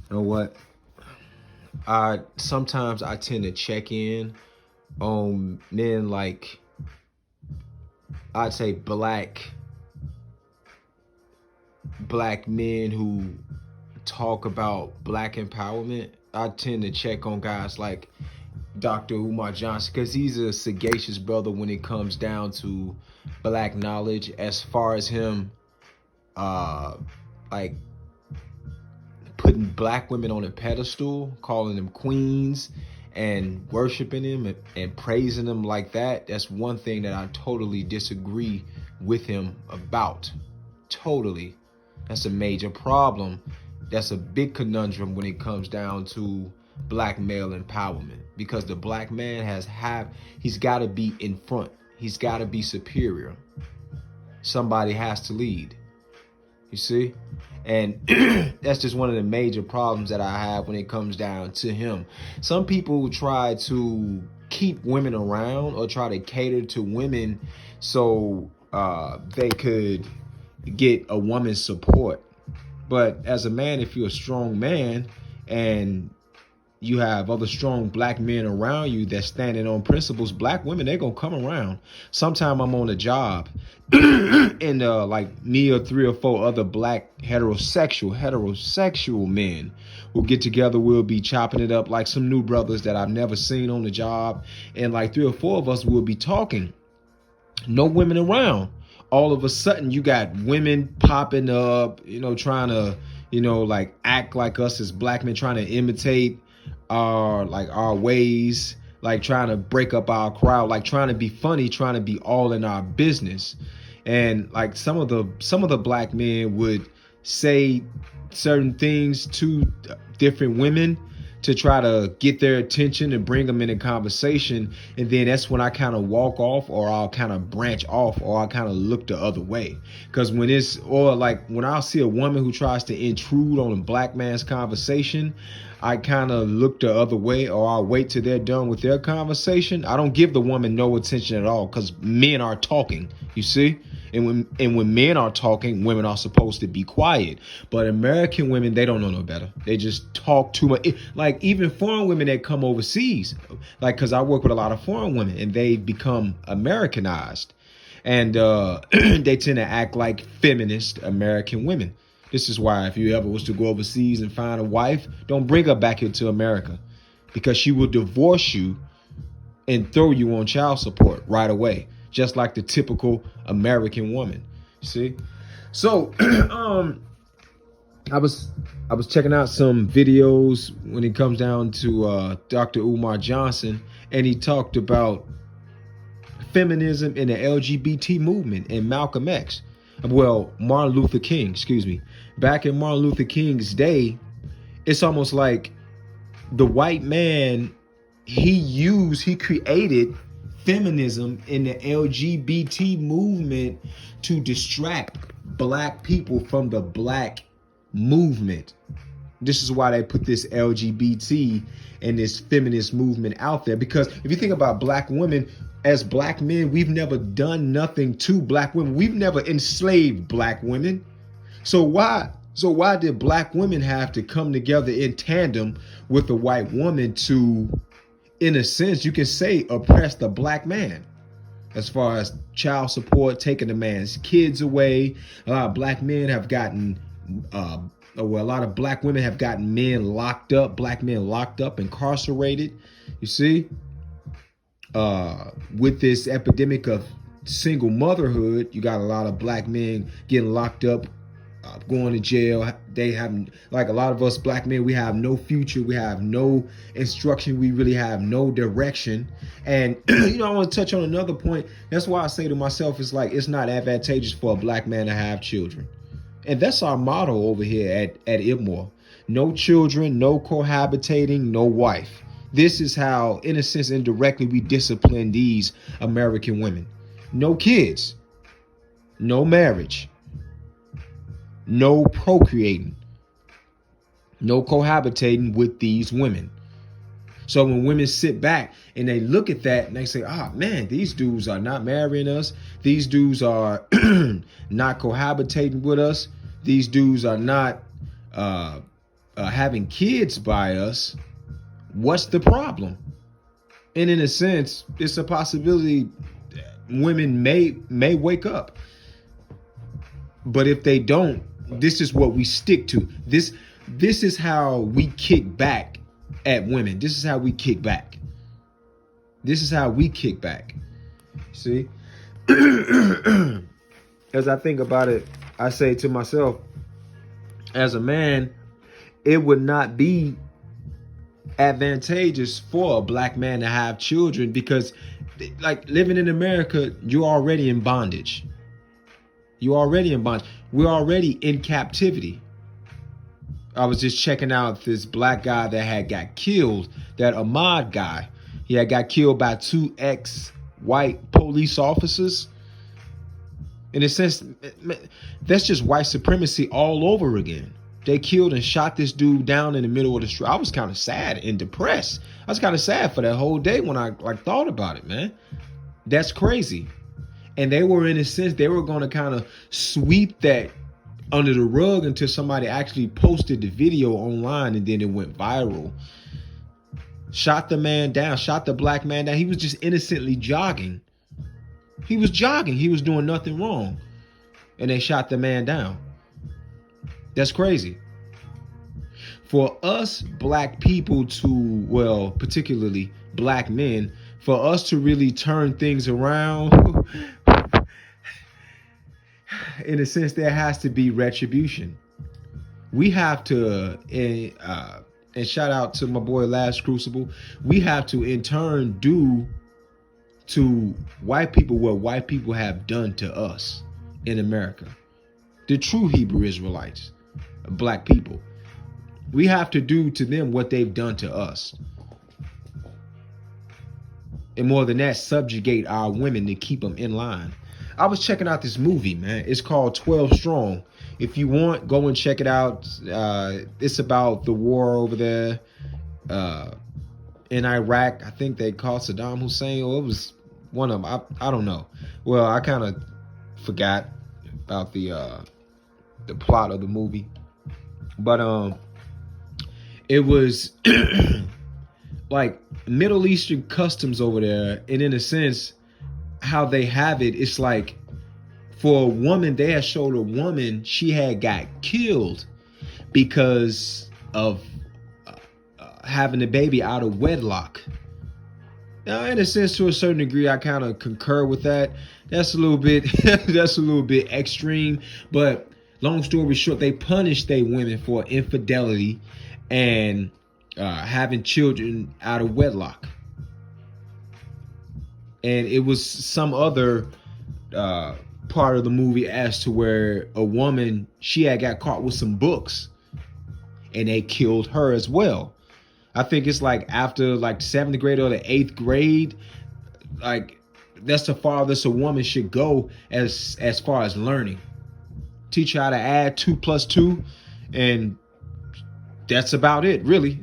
You know what? I sometimes I tend to check in on men like I'd say black men who talk about black empowerment. I tend to check on guys like Dr. Umar Johnson because he's a sagacious brother when it comes down to black knowledge. As far as him, uh, like putting black women on a pedestal, calling them queens, and worshiping them and praising them like that. That's one thing that I totally disagree with him about. Totally. That's a major problem. That's a big conundrum when it comes down to black male empowerment because the black man he's got to be in front. He's got to be superior. Somebody has to lead. You see? And that's just one of the major problems that I have when it comes down to him. Some people try to keep women around or try to cater to women so they could get a woman's support. But as a man, if you're a strong man and you have other strong black men around you that's standing on principles, black women, they're going to come around. Sometime I'm on a job and like me or 3 or 4 other black heterosexual men will get together. We'll be chopping it up like some new brothers that I've never seen on the job. And like 3 or 4 of us will be talking. No women around. All of a sudden you got women popping up, trying to, like act like us as black men, trying to imitate our ways, like trying to break up our crowd, like trying to be funny, trying to be all in our business. And like some of the black men would say certain things to different women to try to get their attention and bring them in a conversation. And then that's when I kind of walk off, or I'll kind of branch off, or I'll kind of look the other way. Because when I'll see a woman who tries to intrude on a black man's conversation, I kind of look the other way, or I'll wait till they're done with their conversation. I don't give the woman no attention at all because men are talking, you see? And when men are talking, women are supposed to be quiet. But American women, they don't know no better. They just talk too much. Like even foreign women that come overseas, like because I work with a lot of foreign women and they've become Americanized. And they tend to act like feminist American women. This is why if you ever was to go overseas and find a wife, don't bring her back here to America because she will divorce you and throw you on child support right away. Just like the typical American woman. See? So I was checking out some videos when it comes down to Dr. Umar Johnson, and he talked about feminism in the LGBT movement and Malcolm X. Well, Martin Luther King, excuse me. Back in Martin Luther King's day, it's almost like the white man, he created feminism in the LGBT movement to distract black people from the black movement. This is why they put this LGBT and this feminist movement out there. Because if you think about black women, as black men, we've never done nothing to black women. We've never enslaved black women. So why did black women have to come together in tandem with a white woman to, in a sense, you can say, oppress the black man as far as child support, taking the man's kids away? A lot of black men have gotten, a lot of black women have gotten black men locked up, incarcerated. You see, with this epidemic of single motherhood, you got a lot of black men getting locked up, going to jail. They have, like a lot of us black men, we have no future. We have no instruction. We really have no direction. And, I want to touch on another point. That's why I say to myself, it's like, it's not advantageous for a black man to have children. And that's our motto over here at IPMOR. No children, no cohabitating, no wife. This is how, in a sense, indirectly, we discipline these American women. No kids, no marriage, no procreating, no cohabitating with these women. So when women sit back and they look at that and they say, man, these dudes are not marrying us. These dudes are not cohabitating with us. These dudes are not having kids by us, what's the problem? And in a sense, it's a possibility women may wake up. But if they don't, this is what we stick to. This is how we kick back at women. This is how we kick back. This is how we kick back. See? As I think about it, I say to myself, as a man, it would not be advantageous for a black man to have children because, like, living in America, you're already in bondage. You're already in bondage. We're already in captivity. I was just checking out this black guy that had got killed, that Ahmaud guy. He had got killed by 2 ex-white police officers. In a sense, that's just white supremacy all over again. They killed and shot this dude down in the middle of the street. I was kind of sad and depressed. I was kind of sad for that whole day when I thought about it, man. That's crazy. And they were, in a sense, they were going to kind of sweep that under the rug until somebody actually posted the video online, and then it went viral. Shot the man down, shot the black man down. He was just innocently jogging. He was jogging. He was doing nothing wrong. And they shot the man down. That's crazy. For us black people to, well, particularly black men, for us to really turn things around, in a sense, there has to be retribution. We have to, and shout out to my boy Last Crucible, we have to in turn do to white people what white people have done to us in America. The true Hebrew Israelites, black people. We have to do to them what they've done to us. And more than that, subjugate our women to keep them in line. I was checking out this movie, man. It's called 12 Strong. If you want, go and check it out. It's about the war over there in Iraq. I think they called Saddam Hussein, or it was one of them. I don't know. Well, I kind of forgot about the plot of the movie. But it was like Middle Eastern customs over there, and in a sense, how they have it, it's like for a woman, they had showed a woman she had got killed because of having a baby out of wedlock. Now, in a sense, to a certain degree, I kind of concur with that. That's a little bit that's a little bit extreme, but long story short, they punished their women for infidelity and having children out of wedlock. And it was some other part of the movie as to where a woman, she had got caught with some books and they killed her as well. I think it's like after like 7th grade or the 8th grade, like that's the farthest a woman should go as far as learning. Teach her how to add 2 plus 2, and that's about it, really.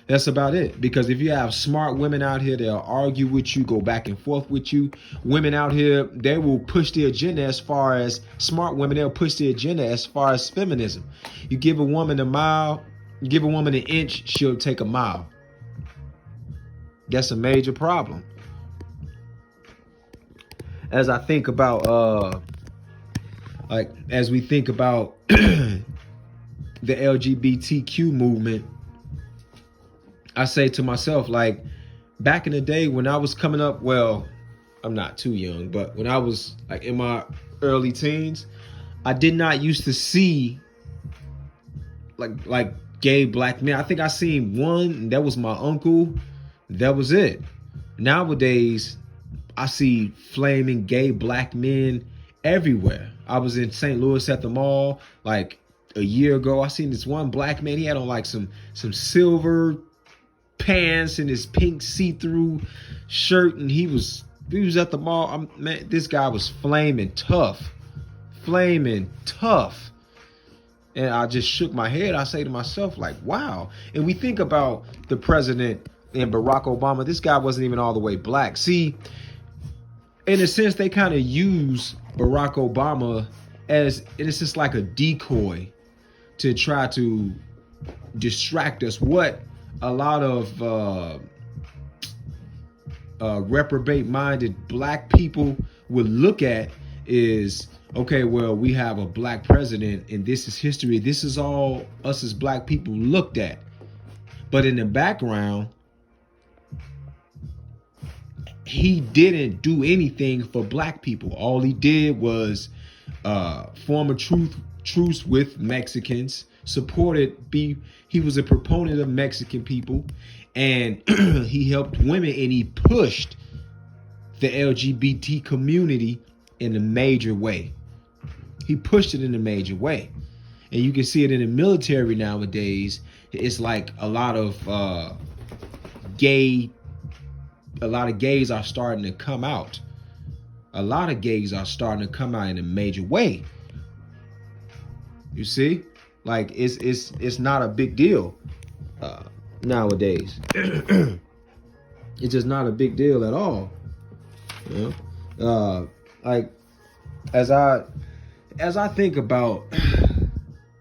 That's about it. Because if you have smart women out here, they'll argue with you, go back and forth with you. Women out here, they will push the agenda as far as smart women. They'll push the agenda as far as feminism. You give a woman a mile, you give a woman an inch, she'll take a mile. That's a major problem. As I think about, as we think about the LGBTQ movement, I say to myself, like, back in the day when I was coming up, well, I'm not too young, but when I was like in my early teens, I did not used to see like gay black men. I think I seen one, and that was my uncle. That was it. Nowadays, I see flaming gay black men everywhere. I was in St. Louis at the mall like a year ago. I seen this one black man. He had on like some silver pants and his pink see-through shirt, and he was at the mall. Man, this guy was flaming tough. And I just shook my head. I say to myself, like, wow. And we think about the president and Barack Obama. This guy wasn't even all the way black. See, in a sense, they kind of use Barack Obama as, and it's just like a decoy to try to distract us. What a lot of reprobate-minded black people would look at is, okay, well, we have a black president and this is history. This is all us as black people looked at. But in the background, he didn't do anything for black people. All he did was form a truce with Mexicans, he was a proponent of Mexican people, and he helped women, and he pushed the LGBT community in a major way. He pushed it in a major way. And you can see it in the military nowadays. It's like a lot of gays are starting to come out. A lot of gays are starting to come out in a major way. You see? Like it's not a big deal nowadays. It's just not a big deal at all. You know? Like as I think about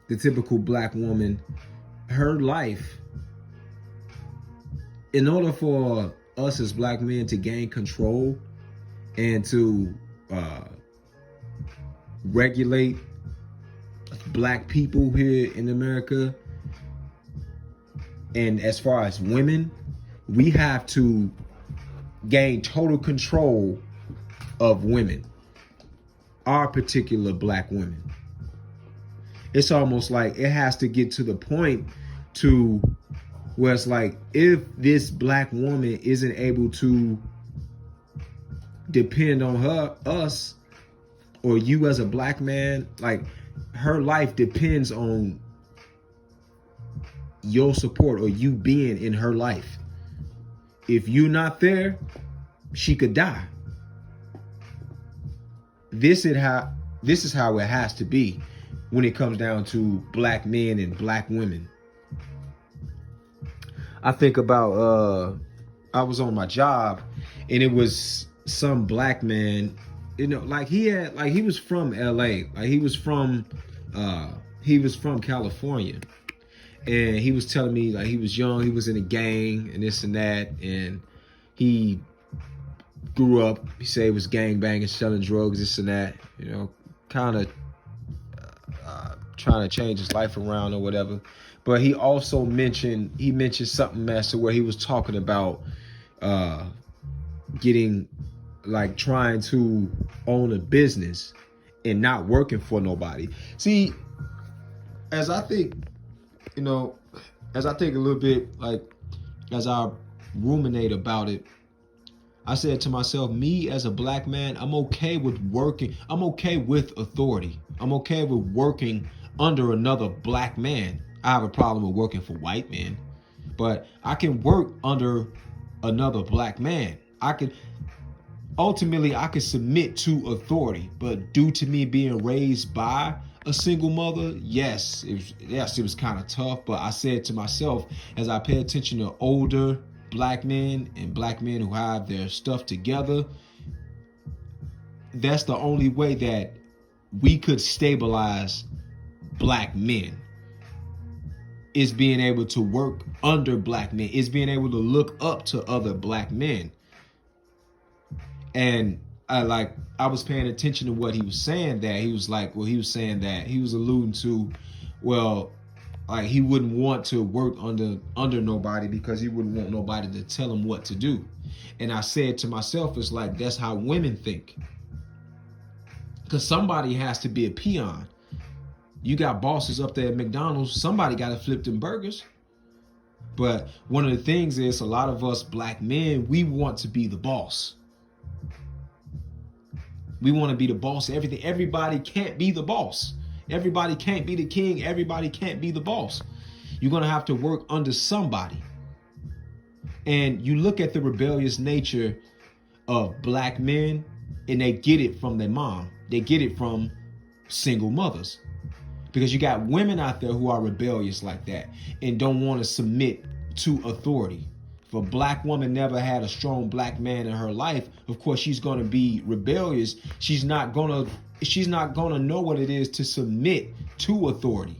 the typical black woman, her life, in order for us as black men to gain control and to regulate black people here in America, and as far as women, we have to gain total control of women, our particular black women. It's almost like it has to get to the point to where it's like, if this black woman isn't able to depend on us, or you as a black man, like her life depends on your support or you being in her life. If you're not there, she could die. This is how it has to be when it comes down to black men and black women. I think about I was on my job and it was some black man, you know, like he was from LA, like he was from California, and he was telling me like he was young, he was in a gang and this and that, and he grew up, he said he was gang banging, selling drugs, this and that, you know, kind of trying to change his life around or whatever. But he also mentioned something as to where he was talking about getting, like, trying to own a business and not working for nobody. See, as I think a little bit, like, as I ruminate about it, I said to myself, me as a black man, I'm okay with working. I'm okay with authority. I'm okay with working under another black man. I have a problem with working for white men, but I can work under another black man. I could submit to authority, but due to me being raised by a single mother, yes, it was kind of tough. But I said to myself, as I pay attention to older black men and black men who have their stuff together, that's the only way that we could stabilize black men, is being able to work under black men, is being able to look up to other black men. And I was paying attention to what he was saying, that he was saying that he was alluding to, well, like he wouldn't want to work under nobody because he wouldn't want nobody to tell him what to do. And I said to myself, it's like, that's how women think. Because somebody has to be a peon. You got bosses up there at McDonald's, somebody got to flip them burgers. But one of the things is, a lot of us black men, we want to be the boss. We want to be the boss of everything. Everybody can't be the boss. Everybody can't be the king. Everybody can't be the boss. You're going to have to work under somebody. And you look at the rebellious nature of black men, and they get it from their mom. They get it from single mothers. Because you got women out there who are rebellious like that and don't want to submit to authority. If a black woman never had a strong black man in her life, of course she's going to be rebellious. She's not going to know what it is to submit to authority.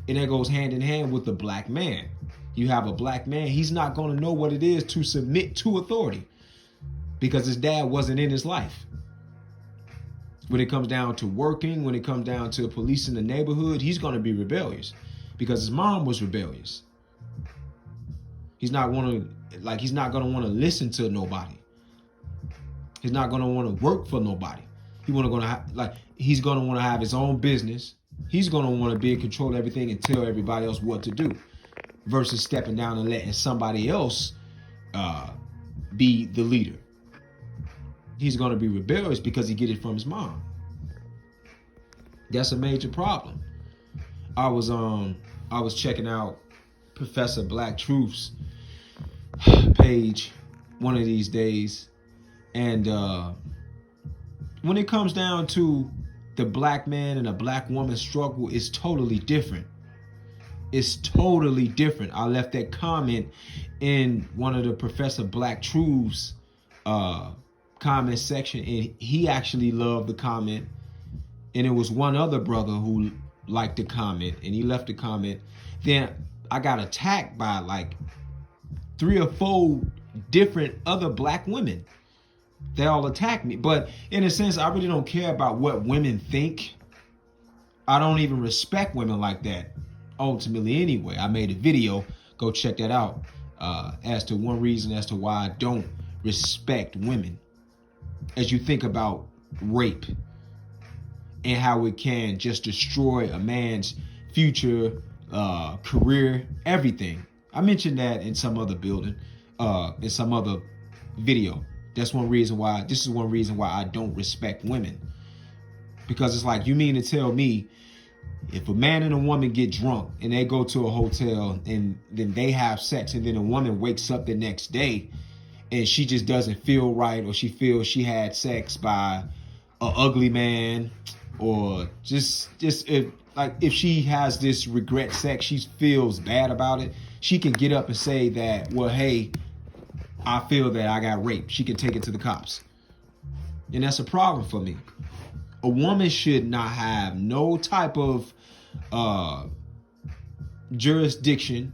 And that goes hand in hand with the black man. You have a black man, he's not going to know what it is to submit to authority because his dad wasn't in his life. When it comes down to working, when it comes down to policing the neighborhood, he's going to be rebellious because his mom was rebellious. He's not going to want to listen to nobody. He's not going to want to work for nobody. He's going to want to have his own business. He's going to want to be in control of everything and tell everybody else what to do versus stepping down and letting somebody else be the leader. He's going to be rebellious because he get it from his mom. That's a major problem. I was checking out Professor Black Truth's page one of these days, and when it comes down to the black man and a black woman struggle, it's totally different. It's totally different. I left that comment in one of the Professor Black Truth's comment section, and he actually loved the comment, and it was one other brother who liked the comment, and he left the comment. Then I got attacked by like 3 or 4 different other black women. They all attacked me, but in a sense, I really don't care about what women think. I don't even respect women like that ultimately anyway. I made a video, go check that out, as to one reason as to why I don't respect women. As you think about rape and how it can just destroy a man's future, career, everything. I mentioned that in some other in some other video. This is one reason why I don't respect women. Because it's like, you mean to tell me if a man and a woman get drunk and they go to a hotel and then they have sex, and then a woman wakes up the next day and she just doesn't feel right, or she feels she had sex by an ugly man, or just if she has this regret sex, she feels bad about it, she can get up and say that, well, hey, I feel that I got raped. She can take it to the cops. And that's a problem for me. A woman should not have no type of jurisdiction.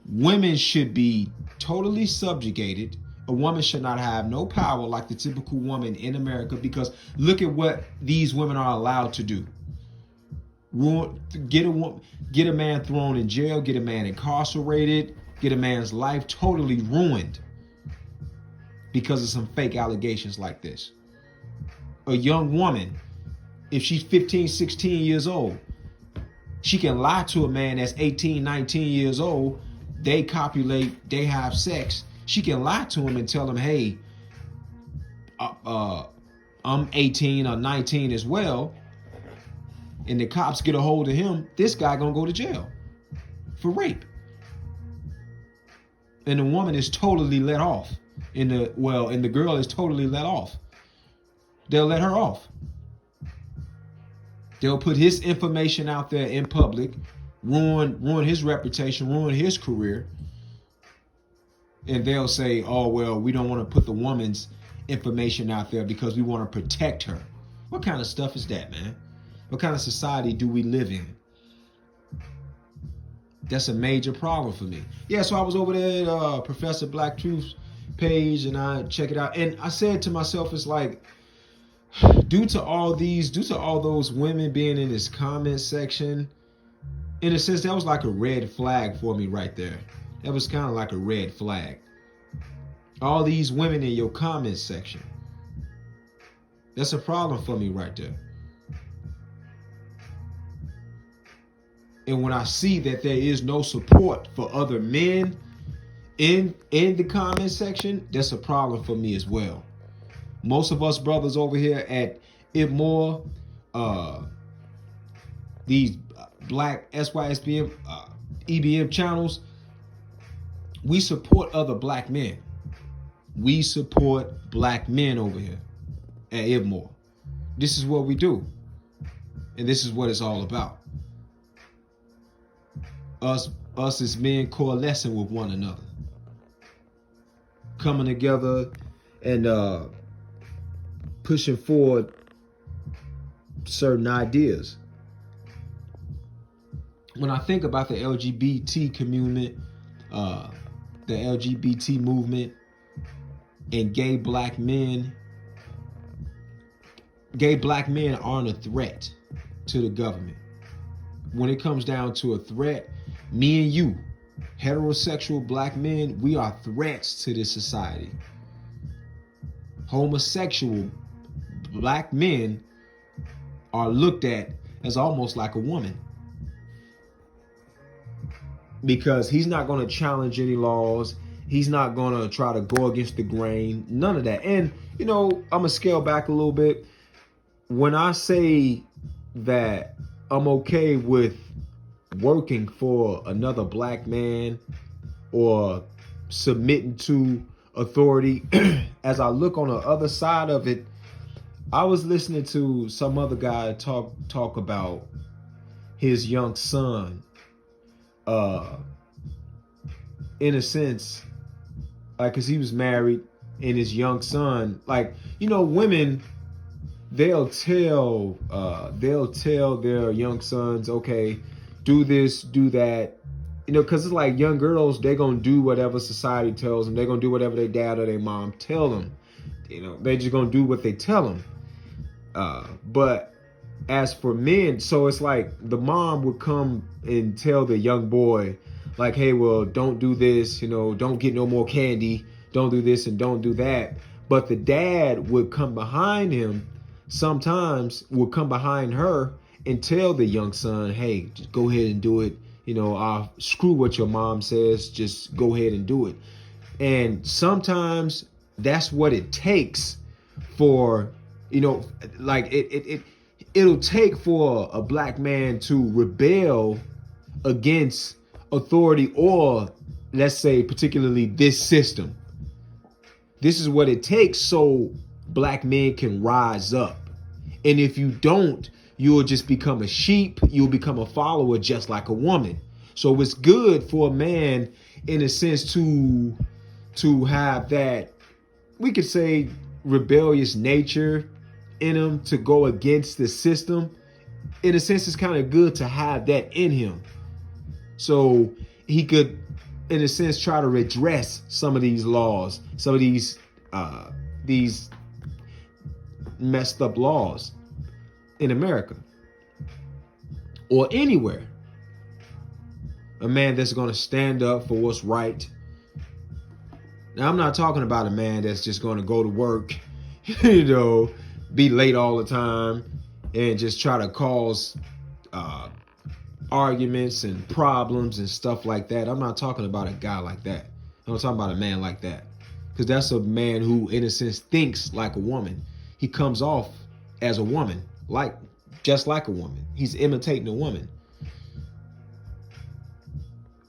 Women should be totally subjugated. A woman should not have no power like the typical woman in America, because look at what these women are allowed to do. Get a man thrown in jail, get a man incarcerated, get a man's life totally ruined because of some fake allegations like this. A young woman, if she's 15, 16 years old, she can lie to a man that's 18, 19 years old. They copulate, they have sex. She can lie to him and tell him, hey, I'm 18 or 19 as well. And the cops get a hold of him. This guy gonna go to jail for rape. And the woman is totally let off. And the girl is totally let off. They'll let her off. They'll put his information out there in public, ruin his reputation, ruin his career. And they'll say, oh, well, we don't want to put the woman's information out there because we want to protect her. What kind of stuff is that, man? What kind of society do we live in? That's a major problem for me. Yeah, so I was over there at Professor Black Truth's page, and I check it out. And I said to myself, it's like, due to all those women being in this comment section, in a sense, that was like a red flag for me right there. That was kind of like a red flag. All these women in your comment section. That's a problem for me right there. And when I see that there is no support for other men in the comment section, that's a problem for me as well. Most of us brothers over here at IPMOR, these black SYSBM, EBM channels, we support other black men. We support black men over here at IPMOR. This is what we do. And this is what it's all about. Us as men coalescing with one another. Coming together and pushing forward certain ideas. when I think about the LGBT community, the LGBT movement, and gay black men aren't a threat to the government. When it comes down to a threat, me and you, heterosexual black men, we are threats to this society. Homosexual black men are looked at as almost like a woman, because he's not going to challenge any laws. He's not going to try to go against the grain. None of that. And, you know, I'm going to scale back a little bit. When I say that I'm okay with working for another black man or submitting to authority, as I look on the other side of it, I was listening to some other guy talk about his young son. In a sense, like, cause he was married, and his young son, like, you know, women, they'll tell their young sons, okay, do this, do that, you know, cause it's like young girls, they're gonna do whatever society tells them. They're gonna do whatever their dad or their mom tell them. You know, they just gonna do what they tell them. But as for men, so it's like the mom would come and tell the young boy, like, hey, well, don't do this, you know, don't get no more candy, don't do this and don't do that. But the dad would come behind him, sometimes would come behind her and tell the young son, hey, just go ahead and do it. You know, screw what your mom says, just go ahead and do it. And sometimes that's what it takes for, you know, like it'll take for a black man to rebel against authority, or let's say particularly this system. This is what it takes so black men can rise up. And if you don't, you'll just become a sheep. You'll become a follower, just like a woman. So it's good for a man, in a sense, to have that, we could say, rebellious nature in him, to go against the system. In a sense, it's kind of good to have that in him, so he could, in a sense, try to redress some of these laws, some of these messed up laws in America or anywhere. A man that's going to stand up for what's right. Now, I'm not talking about a man that's just going to go to work, you know, be late all the time and just try to cause arguments and problems and stuff like that. I'm not talking about a guy like that. I'm talking about a man like that, because that's a man who, in a sense, thinks like a woman. He comes off as a woman, just like a woman. He's imitating a woman.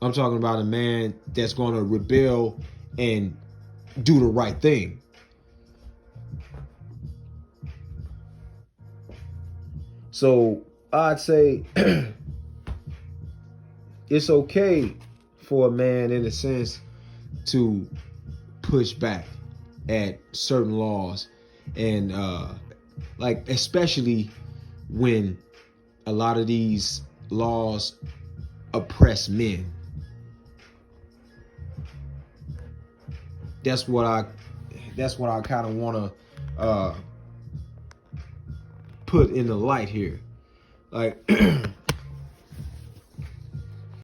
I'm talking about a man that's going to rebel and do the right thing. So I'd say it's okay for a man, in a sense, to push back at certain laws, and like, especially when a lot of these laws oppress men. That's what I kind of want to put in the light here. Like,